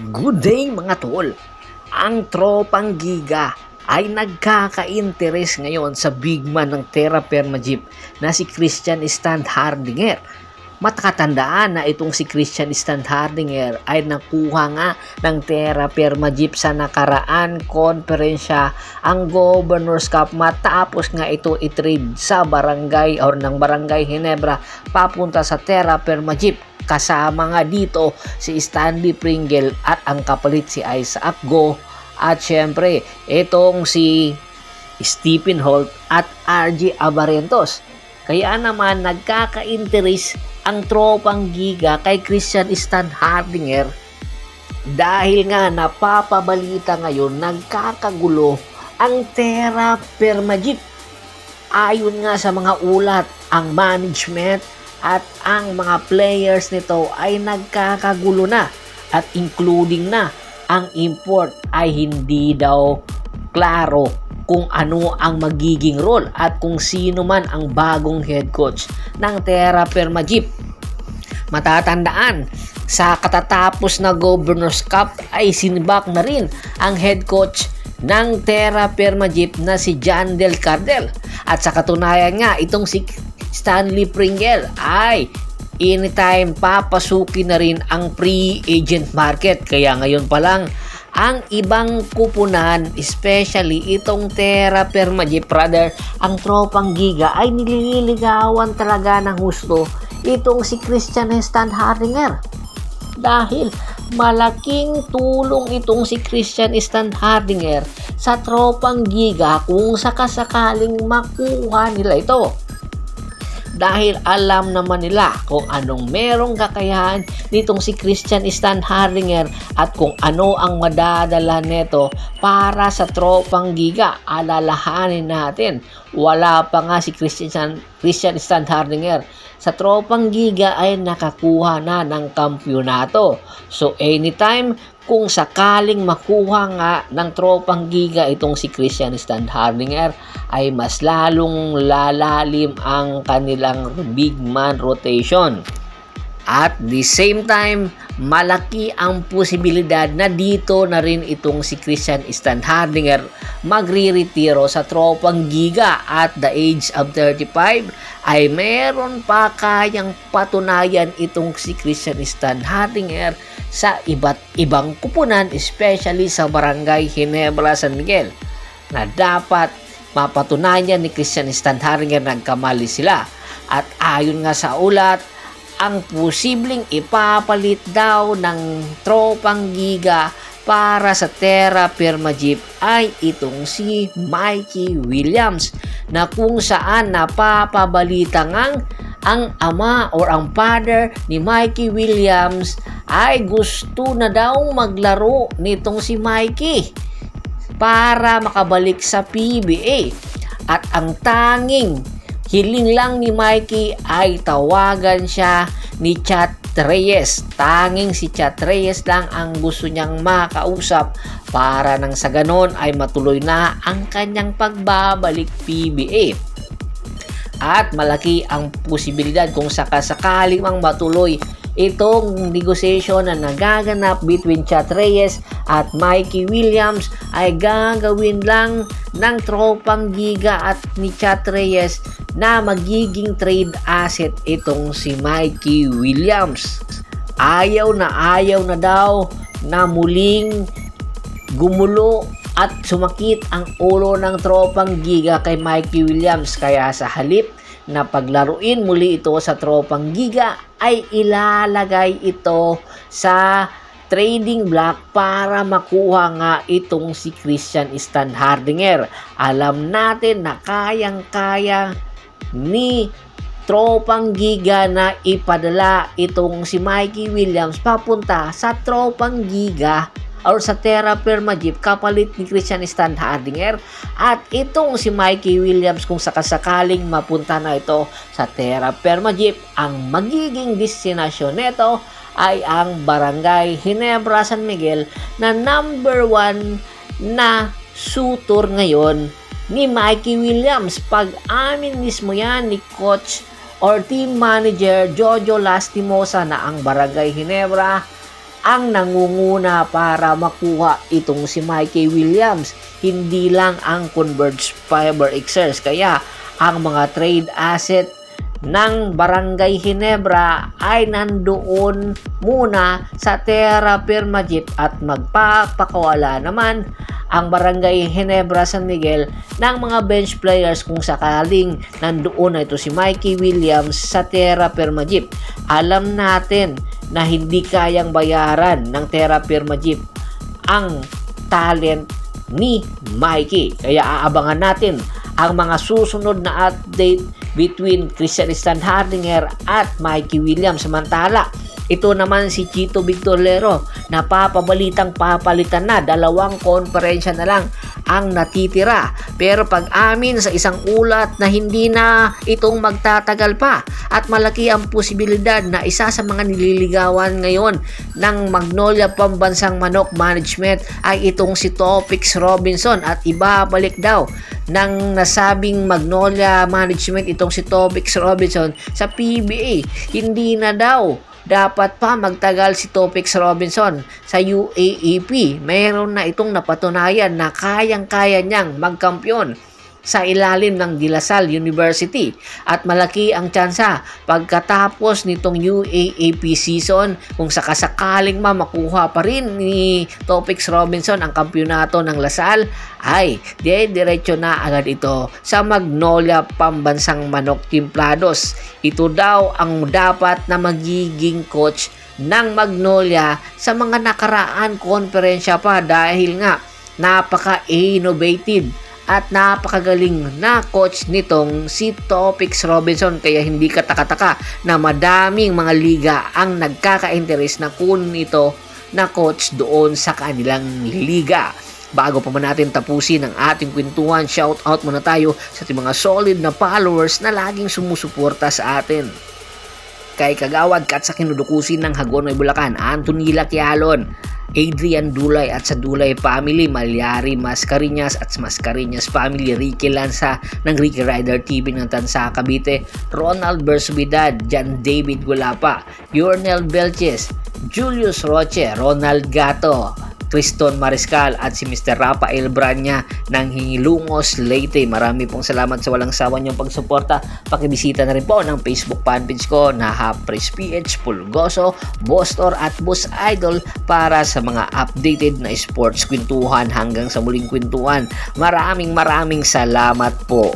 Good day mga tol! Ang tropang Giga ay nagkaka-interes ngayon sa big man ng Terra Firma Jeep na si Christian Standhardinger. Matakatandaan na itong si Christian Standhardinger ay nakuha nga ng Terra Firma Jeep sa nakaraan konferensya ang Governor's Cup matapos nga ito i-trade sa barangay or ng Barangay Ginebra papunta sa Terra Firma Jeep. Kasama nga dito si Stanley Pringle at ang kapalit si Isaac Go at syempre itong si Stephen Holt at RJ Abarentos. Kaya naman nagkaka-interes ang tropang Giga kay Christian Standhardinger dahil nga napapabalita ngayon nagkakagulo ang Terra Firma Jeep. Ayon nga sa mga ulat, ang management at ang mga players nito ay nagkakagulo na at including na ang import ay hindi daw klaro kung ano ang magiging role at kung sino man ang bagong head coach ng Terra Firma Jeep. Matatandaan, sa katatapos na Governor's Cup ay sinibak na rin ang head coach ng Terra Firma Jeep na si John Del Cardel. At sa katunayan nga, itong si Stanley Pringle ay anytime papasukin na rin ang free agent market. Kaya ngayon pa lang ang ibang kupunan, especially itong Terra Firma Jeep, rather ang tropang Giga ay nililigawan talaga ng husto itong si Christian Standhardinger. Dahil malaking tulong itong si Christian Standhardinger sa tropang Giga kung sakasakaling makuha nila ito. Dahil alam naman nila kung anong merong kakayahan nitong si Christian Standhardinger at kung ano ang madadala neto para sa tropang Giga. Alalahanin natin, wala pa nga si Christian Standhardinger sa tropang Giga ay nakakuha na ng kampyonato. So anytime kung sakaling makuha nga ng tropang Giga itong si Christian Standhardinger ay mas lalong lalalim ang kanilang big man rotation. At the same time, malaki ang posibilidad na dito na rin itong si Christian Standhardinger magre-retiro sa tropang Giga at the age of 35 ay meron pa kayang patunayan itong si Christian Standhardinger sa iba't ibang kupunan, especially sa Barangay Ginebra, San Miguel, na dapat mapatunayan ni Christian Standhardinger nagkamali sila. At ayon nga sa ulat, ang posibleng ipapalit daw ng tropang Giga para sa Terra Firma Jeep ay itong si Mikey Williams, na kung saan napapabalita ngang ang ama or ang father ni Mikey Williams ay gusto na daw maglaro nitong si Mikey para makabalik sa PBA. At ang tanging hiling lang ni Mikey ay tawagan siya ni Chat Reyes. Tanging si Chat Reyes lang ang gusto niyang makausap para nang sa ganon ay matuloy na ang kanyang pagbabalik PBA. At malaki ang posibilidad kung sakasakaling mang matuloy itong negotiation na nagaganap between Chat Reyes at Mikey Williams ay gagawin lang ng tropang Giga at ni Chat Reyes na magiging trade asset itong si Mikey Williams. Ayaw na daw na muling gumulo at sumakit ang ulo ng tropang Giga kay Mikey Williams. Kaya sa halip na paglaruin muli ito sa tropang Giga ay ilalagay ito sa trading block para makuha nga itong si Christian Standhardinger. Alam natin na kayang-kaya ni tropang Giga na ipadala itong si Mikey Williams papunta sa tropang Giga or sa Terra Firma Jeep kapalit ni Christian Standhardinger. At itong si Mikey Williams, kung sakasakaling mapunta na ito sa Terra Firma Jeep, ang magiging destinasyon nito ay ang Barangay Ginebra, San Miguel, na number 1 na sutor ngayon ni Mikey Williams. Pag-amin mismo yan ni coach or team manager Jojo Lastimosa na ang Barangay Ginebra ang nangunguna para makuha itong si Mikey Williams. Hindi lang ang Converge Fiber Xers. Kaya ang mga trade asset ng Barangay Ginebra ay nandoon muna sa Terra Firma Jeep at magpapakawala naman ang Barangay Ginebra San Miguel ng mga bench players kung sakaling nandoon na ito si Mikey Williams sa Terra Firma Jeep. Alam natin na hindi kayang bayaran ng Terra Firma Jeep ang talent ni Mikey. Kaya aabangan natin ang mga susunod na update between Christian Standhardinger at Mikey Williams. Samantala, ito naman si Chito Victorlero na papabalitang papalitan na. 2 konferensya na lang ang natitira. Pero pag-amin sa isang ulat na hindi na itong magtatagal pa at malaki ang posibilidad na isa sa mga nililigawan ngayon ng Magnolia Pambansang Manok Management ay itong si Topix Robinson at ibabalik daw ng nasabing Magnolia Management itong si Topix Robinson sa PBA. Hindi na daw dapat pa magtagal si Topix Robinson sa UAAP. Mayroon na itong napatunayan na kayang-kaya niyang magkampiyon sa ilalim ng De La Salle University at malaki ang tsansa pagkatapos nitong UAAP season kung sakasakaling makuha pa rin ni Topix Robinson ang kampyonato ng La Salle ay diretso na agad ito sa Magnolia Pambansang Manok Timplados. Ito daw ang dapat na magiging coach ng Magnolia sa mga nakaraan konferensya pa dahil nga napaka-innovative at napakagaling na coach nitong si Topix Robinson. Kaya hindi kataka-taka na madaming mga liga ang nagkaka-interest na kunin ito na coach doon sa kanilang liga. Bago pa man natin tapusin ang ating kwentuhan, shout out muna tayo sa ating mga solid na followers na laging sumusuporta sa atin. Kay Kagawad Kat sa kinudukusin ng Hagonoy Bulacan, Anthony Laquialon, Adrian Dulay at sa Dulay Family, Malyari Mascarinas at Mascarinas Family, Ricky Lanza ng Ricky Rider TV ng Tansa Cavite, Ronald Bersubidad, John David Gulapa, Yornel Belches, Julius Roche, Ronald Gato, Triston Mariscal at si Mr. Rafael Branya ng Hingilungos, Leyte. Marami pong salamat sa walang sawa niyong pagsuporta. Pakibisita na rin po ng Facebook fanpage ko na Hapres PH Pulgoso, Bostor at Boss Idol para sa mga updated na sports kwentuhan. Hanggang sa muling kwentuhan. Maraming salamat po.